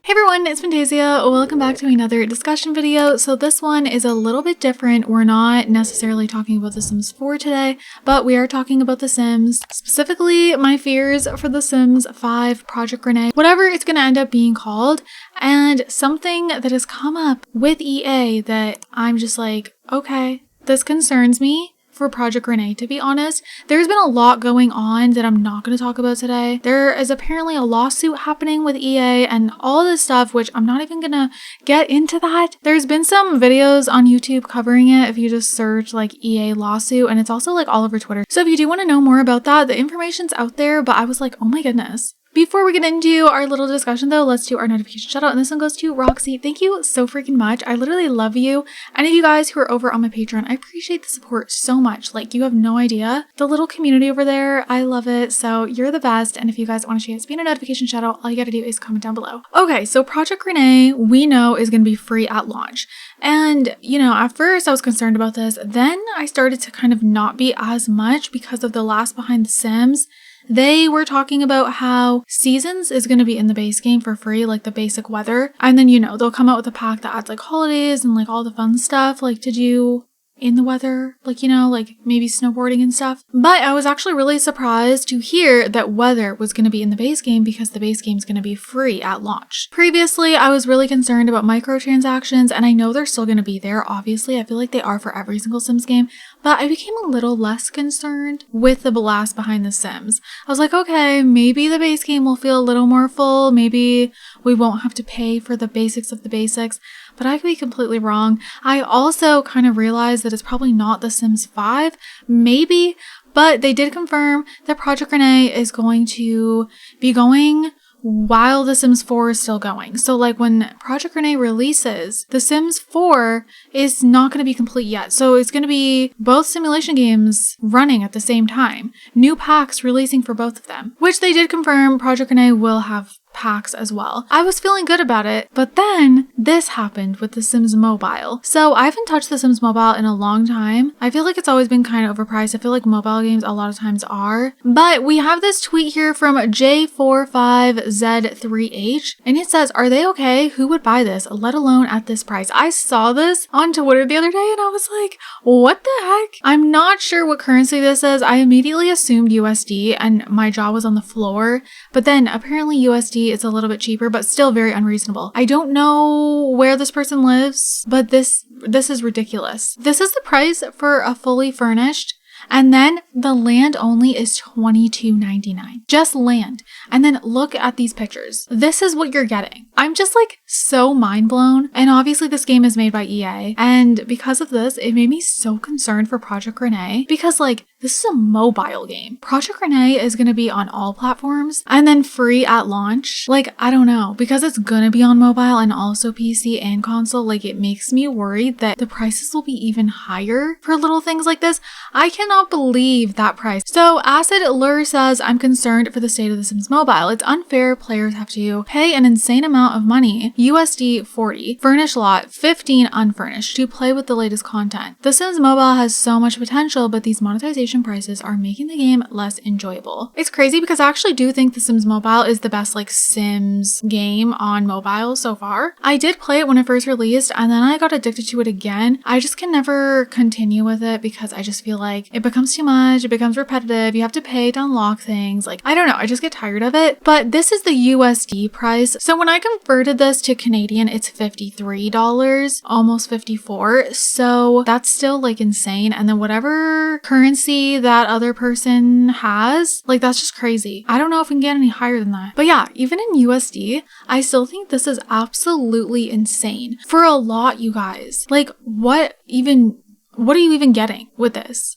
Hey everyone, it's Fantayzia. Welcome back to another discussion video. So this one is a little bit different. We're not necessarily talking about The Sims 4 today, but we are talking about The Sims, specifically my fears for The Sims 5 Project Rene, whatever it's going to end up being called, and something that has come up with EA that I'm just like, okay, this concerns me. For Project Rene, to be honest, there's been a lot going on that I'm not going to talk about today. There is apparently a lawsuit happening with EA and all this stuff, which I'm not even going to get into that. There's been some videos on YouTube covering it if you just search like EA lawsuit, and it's also like all over Twitter. So if you do want to know more about that, the information's out there, but I was like, oh my goodness. Before we get into our little discussion though, let's do our notification shout out, and this one goes to Roxy. Thank you so freaking much. I literally love you. Any of you guys who are over on my Patreon, I appreciate the support so much. Like, you have no idea. The little community over there, I love it. So you're the best. And if you guys want to chance being a notification shout out, all you gotta do is comment down below. Okay, so Project Rene, we know is gonna be free at launch. And, you know, at first I was concerned about this. Then I started to kind of not be as much because of the last Behind the Sims. They were talking about how Seasons is going to be in the base game for free, like the basic weather. And then, you know, they'll come out with a pack that adds like holidays and like all the fun stuff like to do in the weather, like, you know, like maybe snowboarding and stuff. But I was actually really surprised to hear that weather was going to be in the base game because the base game is going to be free at launch. Previously, I was really concerned about microtransactions, and I know they're still going to be there. Obviously, I feel like they are for every single Sims game, but I became a little less concerned with the last Behind the Sims. I was like, okay, maybe the base game will feel a little more full. Maybe we won't have to pay for the basics of the basics. But I could be completely wrong. I also kind of realized that it's probably not The Sims 5, maybe, but they did confirm that Project Rene is going to be going while The Sims 4 is still going. So like when Project Rene releases, The Sims 4 is not going to be complete yet. So it's going to be both simulation games running at the same time. New packs releasing for both of them, which they did confirm Project Rene will have packs as well. I was feeling good about it, but then this happened with The Sims Mobile. So I haven't touched The Sims Mobile in a long time. I feel like it's always been kind of overpriced. I feel like mobile games a lot of times are. But we have this tweet here from J45Z3H, and it says, "Are they okay? Who would buy this, let alone at this price?" I saw this on Twitter the other day and I was like, what the heck? I'm not sure what currency this is. I immediately assumed USD and my jaw was on the floor, but then apparently USD it's a little bit cheaper, but still very unreasonable. I don't know where this person lives, but this is ridiculous. This is the price for a fully furnished, and then the land only is $22.99. Just land. And then look at these pictures. This is what you're getting. I'm just like so mind blown. And obviously this game is made by EA. And because of this, it made me so concerned for Project Rene, because like this is a mobile game. Project Rene is going to be on all platforms and then free at launch. Like, I don't know, because it's going to be on mobile and also PC and console, like it makes me worried that the prices will be even higher for little things like this. I cannot believe that price. So Acid Lure says, "I'm concerned for the state of The Sims Mobile. It's unfair. Players have to pay an insane amount of money, USD 40, furnished lot, 15 unfurnished, to play with the latest content. The Sims Mobile has so much potential, but these monetization prices are making the game less enjoyable." It's crazy because I actually do think The Sims Mobile is the best like Sims game on mobile so far. I did play it when it first released and then I got addicted to it again. I just can never continue with it because I just feel like it becomes too much, it becomes repetitive, you have to pay to unlock things. Like, I don't know, I just get tired of it. But this is the USD price. So when I converted this to Canadian, it's $53, almost 54. So that's still like insane. And then whatever currency that other person has, like that's just crazy. I don't know if we can get any higher than that. But yeah, even in USD, I still think this is absolutely insane for a lot, you guys. Like, what are you even getting with this?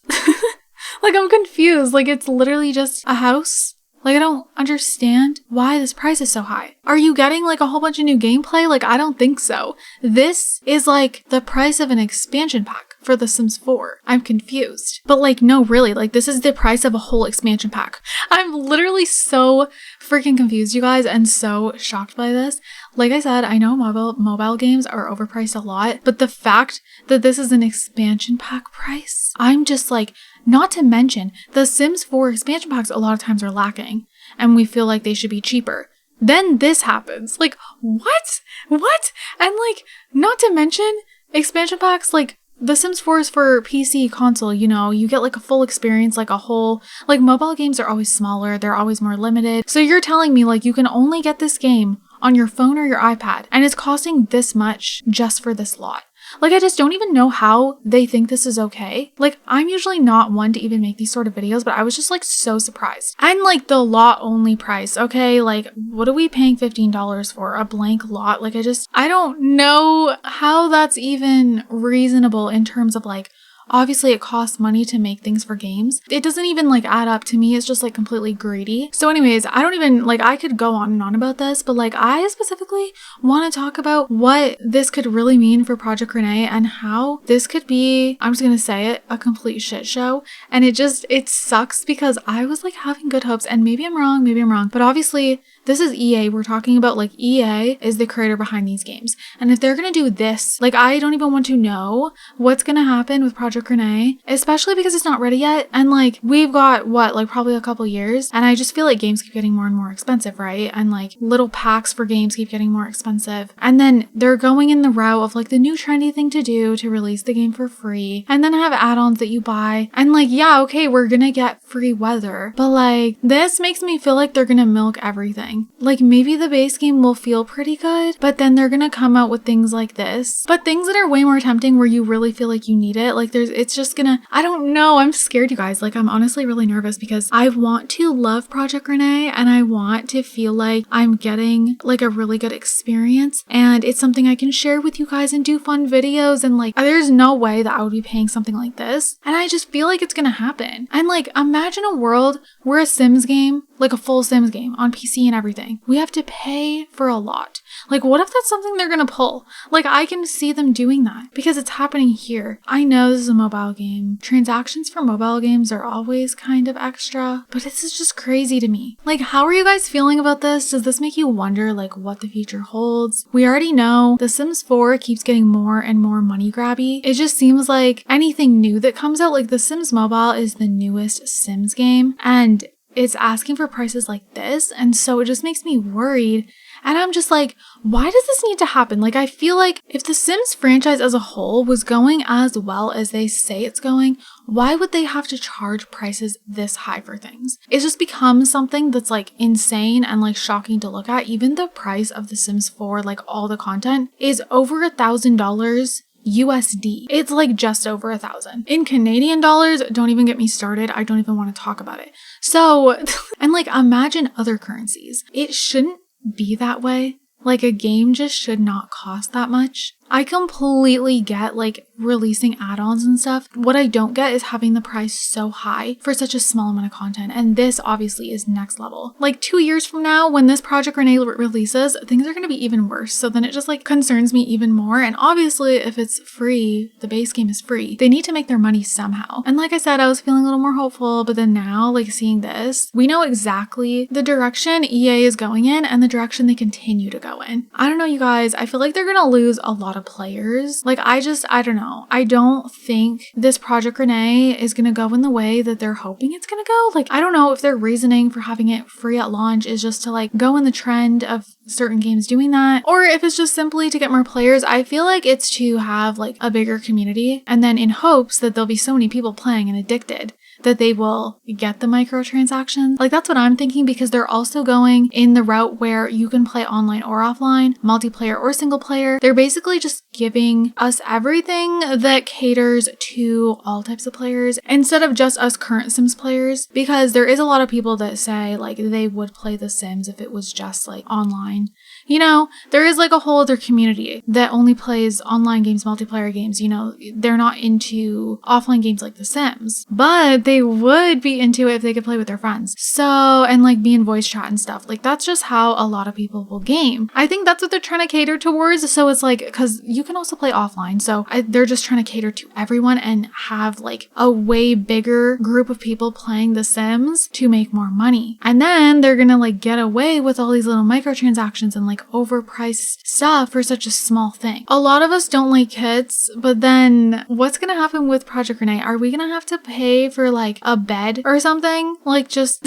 Like, I'm confused. Like, it's literally just a house. Like, I don't understand why this price is so high. Are you getting like a whole bunch of new gameplay? Like, I don't think so. This is like the price of an expansion pack for The Sims 4. I'm confused. But like, no, really, like this is the price of a whole expansion pack. I'm literally so freaking confused, you guys, and so shocked by this. Like I said, I know mobile games are overpriced a lot, but the fact that this is an expansion pack price, I'm just like, not to mention the Sims 4 expansion packs a lot of times are lacking and we feel like they should be cheaper. then this happens. Like, what? What? And like, not to mention expansion packs, like The Sims 4 is for PC, console, you know, you get like a full experience, like a whole, like mobile games are always smaller, they're always more limited. So you're telling me like you can only get this game on your phone or your iPad and it's costing this much just for this lot. Like, I just don't even know how they think this is okay. Like, I'm usually not one to even make these sort of videos, but I was just like so surprised. And like the lot only price, okay? Like, what are we paying $15 for? A blank lot? Like, I don't know how that's even reasonable in terms of like, obviously it costs money to make things for games. It doesn't even like add up to me. It's just like completely greedy. So anyways, I don't even like, I could go on and on about this, but like I specifically want to talk about what this could really mean for Project Rene and how this could be, I'm just going to say it, a complete shit show. And it sucks because I was like having good hopes and maybe I'm wrong, but obviously this is EA. We're talking about like EA is the creator behind these games. And if they're going to do this, like I don't even want to know what's going to happen with Project Rene, especially because it's not ready yet. And like we've got what, like probably a couple years. And I just feel like games keep getting more and more expensive, right? And like little packs for games keep getting more expensive. And then they're going in the route of like the new trendy thing to do to release the game for free. And then have add-ons that you buy. And like, yeah, okay, we're going to get free weather. But like this makes me feel like they're going to milk everything. Like maybe the base game will feel pretty good, but then they're gonna come out with things like this, but things that are way more tempting where you really feel like you need it. Like it's just gonna, I don't know. I'm scared, you guys. Like I'm honestly really nervous because I want to love Project Rene and I want to feel like I'm getting like a really good experience and it's something I can share with you guys and do fun videos. And like, there's no way that I would be paying something like this. And I just feel like it's gonna happen. And like, imagine a world where a Sims game, like a full Sims game on PC and everything, we have to pay for a lot. Like, what if that's something they're gonna pull? Like, I can see them doing that because it's happening here. I know this is a mobile game. Transactions for mobile games are always kind of extra, but this is just crazy to me. Like, how are you guys feeling about this? Does this make you wonder, like, what the future holds? We already know The Sims 4 keeps getting more and more money grabby. It just seems like anything new that comes out, like The Sims Mobile is the newest Sims game, and it's asking for prices like this. And so it just makes me worried. And I'm just like, why does this need to happen? Like, I feel like if the Sims franchise as a whole was going as well as they say it's going, why would they have to charge prices this high for things? It just becomes something that's like insane and like shocking to look at. Even the price of The Sims 4, like all the content, is over $1,000 USD. It's like just over 1,000. In Canadian dollars, don't even get me started. I don't even want to talk about it. So, and like imagine other currencies. It shouldn't be that way. Like a game just should not cost that much. I completely get like releasing add-ons and stuff. What I don't get is having the price so high for such a small amount of content. And this obviously is next level. Like 2 years from now, when this Project Rene releases, things are going to be even worse. So then it just like concerns me even more. And obviously if it's free, the base game is free, they need to make their money somehow. And like I said, I was feeling a little more hopeful, but then now like seeing this, we know exactly the direction EA is going in and the direction they continue to go in. I don't know, you guys, I feel like they're going to lose a lot of players. Like I don't know. I don't think this Project Rene is going to go in the way that they're hoping it's going to go. Like, I don't know if their reasoning for having it free at launch is just to like go in the trend of certain games doing that, or if it's just simply to get more players. I feel like it's to have like a bigger community and then in hopes that there'll be so many people playing and addicted that they will get the microtransactions. Like that's what I'm thinking, because they're also going in the route where you can play online or offline, multiplayer or single player. They're basically just giving us everything that caters to all types of players instead of just us current Sims players, because there is a lot of people that say like they would play The Sims if it was just like online. You know, there is like a whole other community that only plays online games, multiplayer games. You know, they're not into offline games like The Sims, but they would be into it if they could play with their friends. So, and like be in voice chat and stuff. Like that's just how a lot of people will game. I think that's what they're trying to cater towards. So it's like, because you can also play offline. So they're just trying to cater to everyone and have like a way bigger group of people playing The Sims to make more money. And then they're gonna like get away with all these little microtransactions and like overpriced stuff for such a small thing. A lot of us don't like kits, but then what's gonna happen with Project Rene? Are we gonna have to pay for like a bed or something. Like just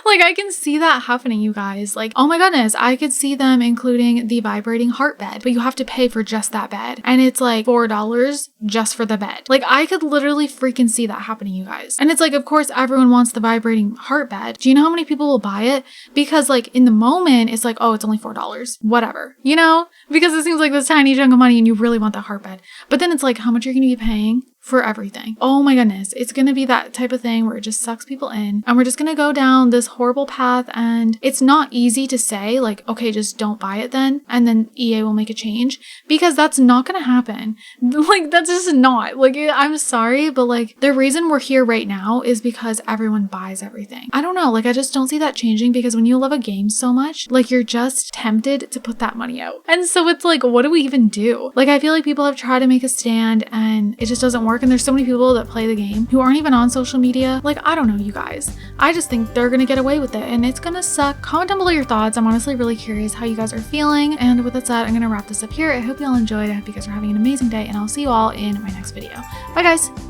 like I can see that happening, you guys. Like, oh my goodness, I could see them including the vibrating heart bed, but you have to pay for just that bed. And it's like $4 just for the bed. Like I could literally freaking see that happening, you guys. And it's like, of course, everyone wants the vibrating heart bed. Do you know how many people will buy it? Because like in the moment, it's like, oh, it's only $4, whatever, you know, because it seems like this tiny chunk of money and you really want that heart bed. But then it's like, how much are you going to be paying for everything? Oh my goodness. It's going to be that type of thing where it just sucks people in, and we're just going to go down this horrible path. And it's not easy to say like, okay, just don't buy it then. And then EA will make a change, because that's not going to happen. Like that's just not like, I'm sorry, but like the reason we're here right now is because everyone buys everything. I don't know. Like I just don't see that changing, because when you love a game so much, like you're just tempted to put that money out. And so it's like, what do we even do? Like I feel like people have tried to make a stand and it just doesn't work. And there's so many people that play the game who aren't even on social media. Like, I don't know, you guys. I just think they're gonna get away with it and it's gonna suck. Comment down below your thoughts. I'm honestly really curious how you guys are feeling. And with that said, I'm gonna wrap this up here. I hope you all enjoyed. I hope you guys are having an amazing day, and I'll see you all in my next video. Bye guys.